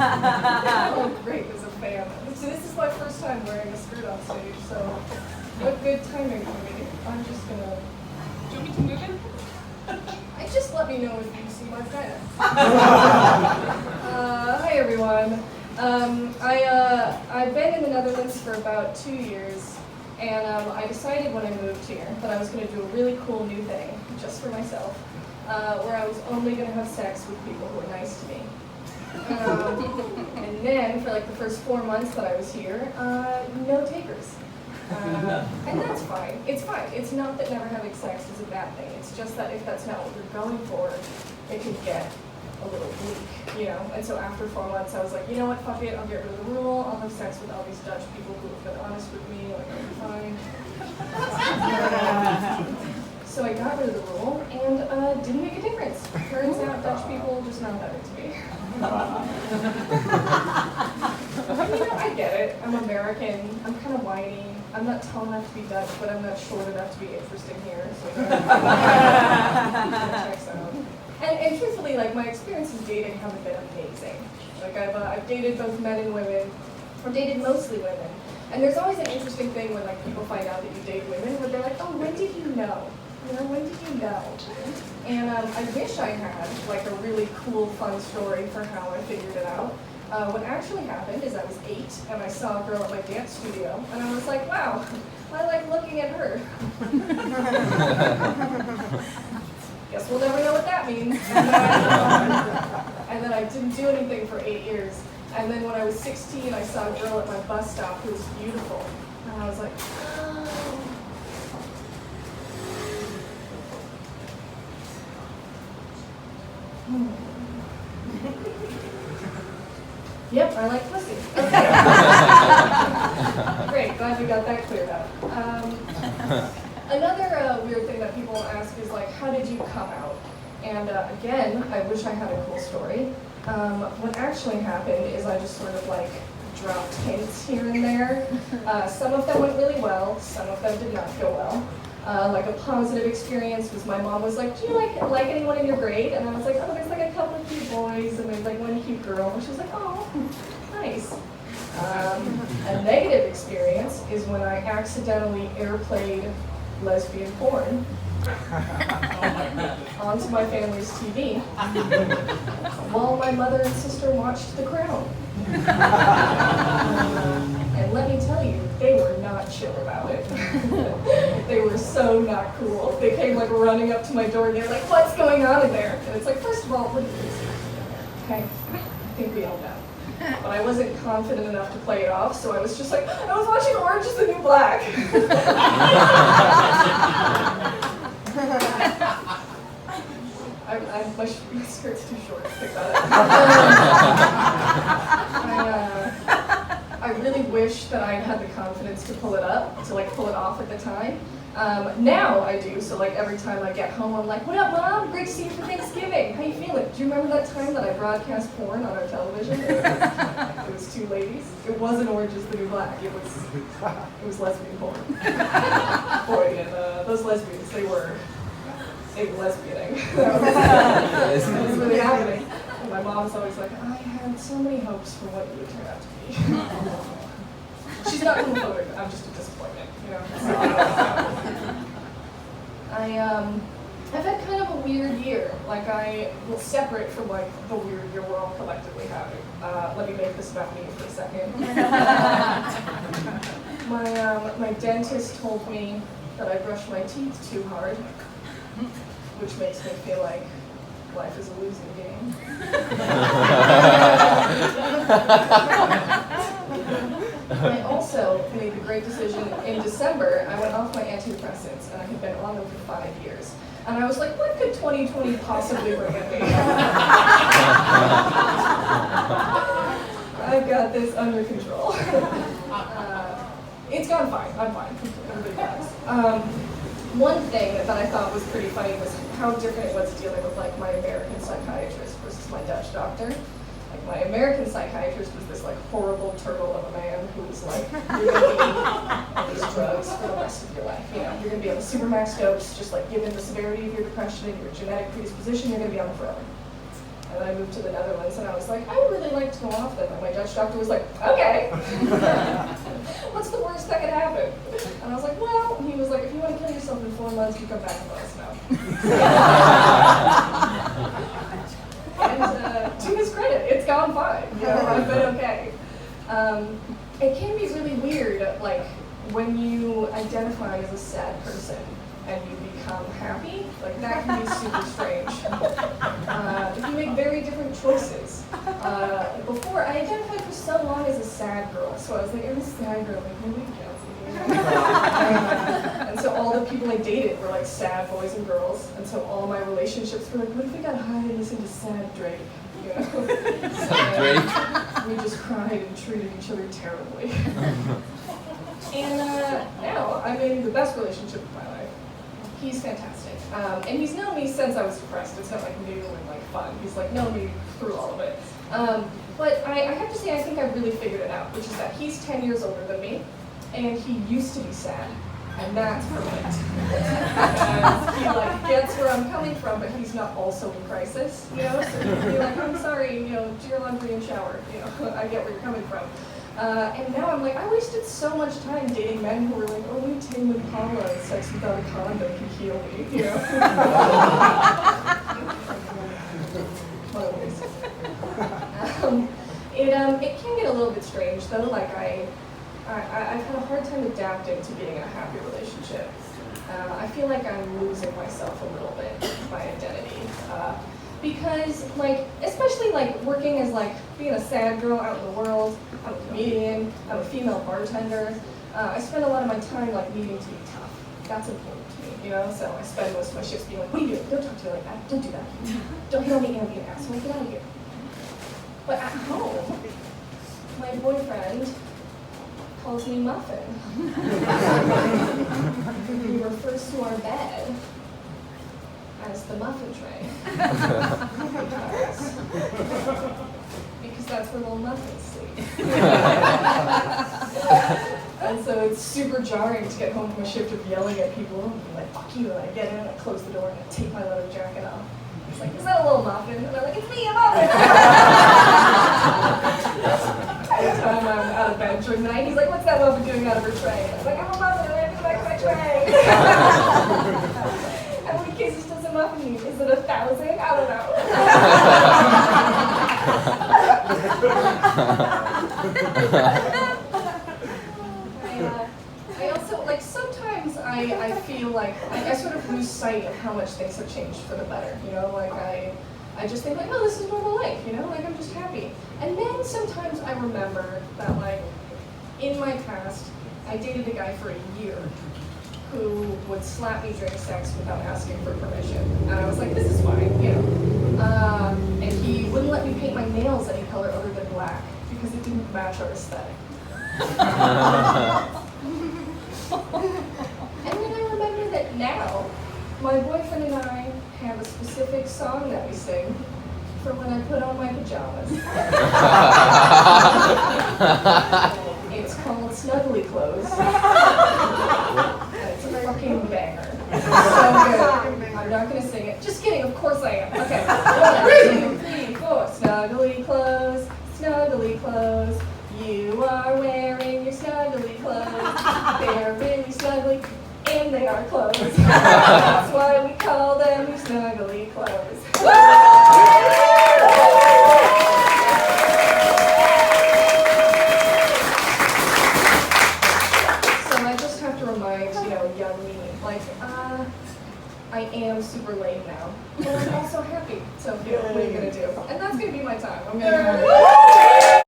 Oh, great, as a fan. So this is my first time wearing a skirt on stage, so what good timing for me. I'm just gonna... Do you want me to move in? Just let me know if you see my fan. Hi everyone. I've been in the Netherlands for about 2 years, and I decided when I moved here that I was going to do a really cool new thing, just for myself, where I was only going to have sex with people who were nice to me. And then, for like the first 4 months that I was here, no takers. And that's fine. It's fine. It's not that never having sex is a bad thing. It's just that if that's not what you're going for, it can get a little bleak, you know? And so after 4 months, I was like, you know what, fuck it, I'll get rid of the rule. I'll have sex with all these Dutch people who have been honest with me, like, I'll be fine. So I got rid of the rule, and didn't make a difference. Turns out Dutch people just not that into me. And, you know, I get it. I'm American. I'm kind of whiny. I'm not tall enough to be Dutch, but I'm not short enough to be interesting here. So that checks out. And truthfully, like, my experiences dating haven't been amazing. Like, I've dated both men and women. I've dated mostly women. And there's always an interesting thing when, like, people find out that you date women, where they're like, oh, when did you know? You know, when did you know? And I wish I had, like, a really cool, fun story for how I figured it out. What actually happened is I was 8, and I saw a girl at my dance studio, and I was like, wow, I like looking at her. Guess we'll never know what that means. And then I didn't do anything for 8 years. And then when I was 16, I saw a girl at my bus stop who was beautiful. And I was like, oh. Yep, I like pussy. Okay. Great, glad we got that cleared up. Another weird thing that people ask is, like, how did you come out? And again, I wish I had a cool story. What actually happened is I just sort of, like, dropped hints here and there. Some of them went really well, some of them did not go well. Like, a positive experience was my mom was like, do you like anyone in your grade? And I was like, oh, there's like a couple of cute boys, and there's like one cute girl. And she was like, oh, nice. A negative experience is when I accidentally airplayed lesbian porn onto my family's TV while my mother and sister watched The Crown. And let me tell you, they were not chill about it. They were so not cool. They came like running up to my door and they were like, what's going on in there? And it's like, first of all, what is this? Okay, I think we all know. But I wasn't confident enough to play it off, so I was just like, I was watching Orange is the New Black. My skirt's too short to pick that up. I really wish that I had the confidence to pull it up, to like pull it off at the time. Now I do, so like every time I get home, I'm like, what up, Mom? Great to see you for Thanksgiving. How you feeling? Do you remember that time that I broadcast porn on our television? It was 2 ladies. It wasn't Orange is the New Black. It was lesbian porn. Boy, and those lesbians, they were lesbianing. That was really happening. And my mom's always like, I had so many hopes for what you would turn out to be. She's not homophobic, I'm just a disappointment, you know. I've had kind of a weird year. Like, separate from like the weird year we're all collectively having. Let me make this about me for a second. My dentist told me that I brush my teeth too hard, which makes me feel like life is a losing game. I also made the great decision in December. I went off my antidepressants, and I had been on them for 5 years. And I was like, what could 2020 possibly bring at me? I've got this under control. It's gone fine. I'm fine. Everybody dies. One thing that I thought was pretty funny was how different it was dealing with like my American psychiatrist versus my Dutch doctor. Like, my American psychiatrist was this like horrible turtle of a man who was like, you're gonna be on these drugs for the rest of your life. You know, you're gonna be on the supermax dose, just like given the severity of your depression and your genetic predisposition, you're gonna be on it forever. And then I moved to the Netherlands, and I was like, I would really like to go off then. And my Dutch doctor was like, okay. What's the worst that could happen? And I was like, well, and he was like, if you want to kill yourself in 4 months, you come back and let us know. And to his credit, it's gone fine. You know, I've been okay. It can be really weird, like, when you identify as a sad person and you become happy, like that can be super strange. You make very different choices. Before, I identified for so long as a sad girl, so I was like, I'm a sad girl, like, nobody gets me. And so all the people I dated were like sad boys and girls, and so all my relationships were like, what if we got high and listened to sad Drake? You know? We just cried and treated each other terribly. And now I'm in the best relationship of my life. He's fantastic. And he's known me since I was depressed. It's not like new and like fun. He's like known me through all of it. But I have to say I think I've really figured it out, which is that he's 10 years older than me, and he used to be sad. And that's perfect. And he like gets where I'm coming from, but he's not also in crisis, you know? So he'd be like, I'm sorry, you know, do your laundry and shower, you know, I get where you're coming from. And now I'm like, I wasted so much time dating men who were like, only Tame Impala and sex without a condom can heal me, you know? It can get a little bit strange though, like I've had a hard time adapting to being in a happy relationship. I feel like I'm losing myself a little bit, my identity. Because, like, especially like working as like being a sad girl out in the world, I'm a comedian, I'm a female bartender. I spend a lot of my time like needing to be tough. That's important to me, you know? So I spend most of my shifts being like, what are you doing? Don't talk to me like that. Don't do that. Don't hit on me and be an asshole. Get out of here. But at home, my boyfriend calls me Muffin. He refers to our bed as the muffin tray. Because that's where little muffins sleep. And so it's super jarring to get home from a shift of yelling at people and be like, fuck you, and I get in and I close the door and I take my leather jacket off. It's like, is that a little muffin? And they're like, it's me, a muffin! Anytime I'm out of bed during the night, he's like, what's that muffin doing out of her tray? And I was like, I'm a muffin and I have to go back to my tray. How many kisses does a muffin need? Is it 1,000? I don't know. I also, like, sometimes I feel like I sort of lose sight of how much things have changed for the better, you know? Like, I just think, like, oh, this is normal life, you know? Like, I'm just happy. And then sometimes I remember that, like, in my past, I dated a guy for a year who would slap me during sex without asking for permission. And I was like, this is fine, you know. And he wouldn't let me paint my nails any color other than black because it didn't match our aesthetic. And then I remember that now, my boyfriend and I have a specific song that we sing for when I put on my pajamas. It's called Snuggly Clothes. It's a fucking banger. It's so good. I'm not gonna sing it. Just kidding, of course I am. Okay. 1, 2, 3, 4. Snuggly clothes, snuggly clothes. You are wearing your snuggly clothes. They're really snuggly, and they are clothes. That's why we call them snuggly clothes. Young me, like, I am super lame now, but I'm also happy. So, you know, what are you gonna do? And that's gonna be my time. I'm gonna